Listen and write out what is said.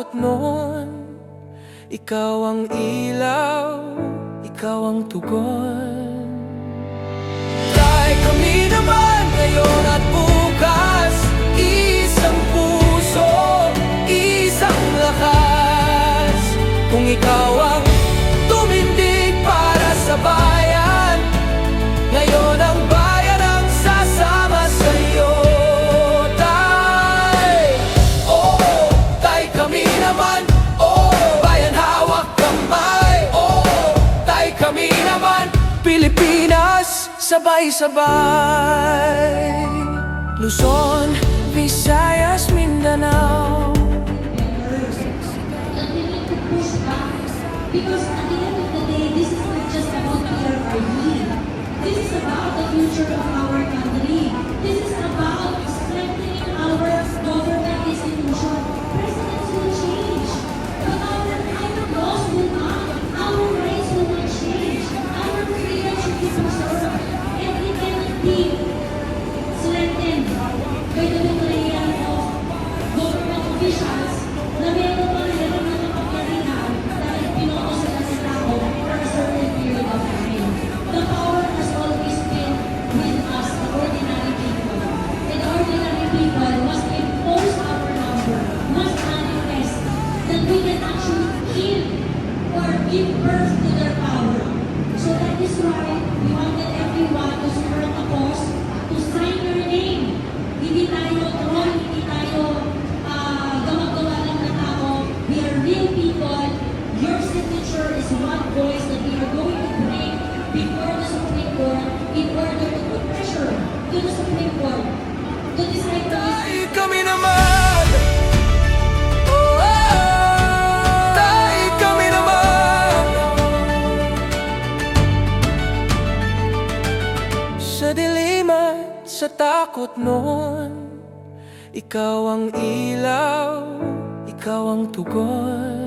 takot nun. Ikaw ang ilaw, ikaw ang tugon. Dahil kami naman ngayon at bukas, isang puso, isang lakas. Kung ikaw ang tumindig para sa bayan, ngayon ang bayan ang sasama sa'yo. Tay, oh, tay kami naman. Oh, bayan hawak kamay. Oh, tay kami naman. Pilipinas, sabay-sabay. Luzon, Visayas, Mindanao. Because at the end of the day, this is not just about PRRD. This is about the future of our country. This is about strengthening our government institution. Presidents will change, but our laws will not. Our rights will not change. Our freedom should be preserved. And it cannot be strengthened by the betrayal of government officials na meron pa rin ng kapangyarihan dahil pinoto sila sa tao for a certain period of time. The power has always been with us, the ordinary people. And the ordinary people must impose our number, must manifest that we can actually kill or give birth to their power. So that is why we wanted everyone to support the cause, to sign your name. Hindi tayo troll, hindi tayo gumagawa lang na tao. We are real people. Your signature is one voice that we are going to bring before the Supreme Court in order to put pressure to the Supreme Court to decide the Tay kami naman. Oh, tay kami naman. Sa dilim at sa takot nun, ikaw ang ilaw, ikaw ang tugon.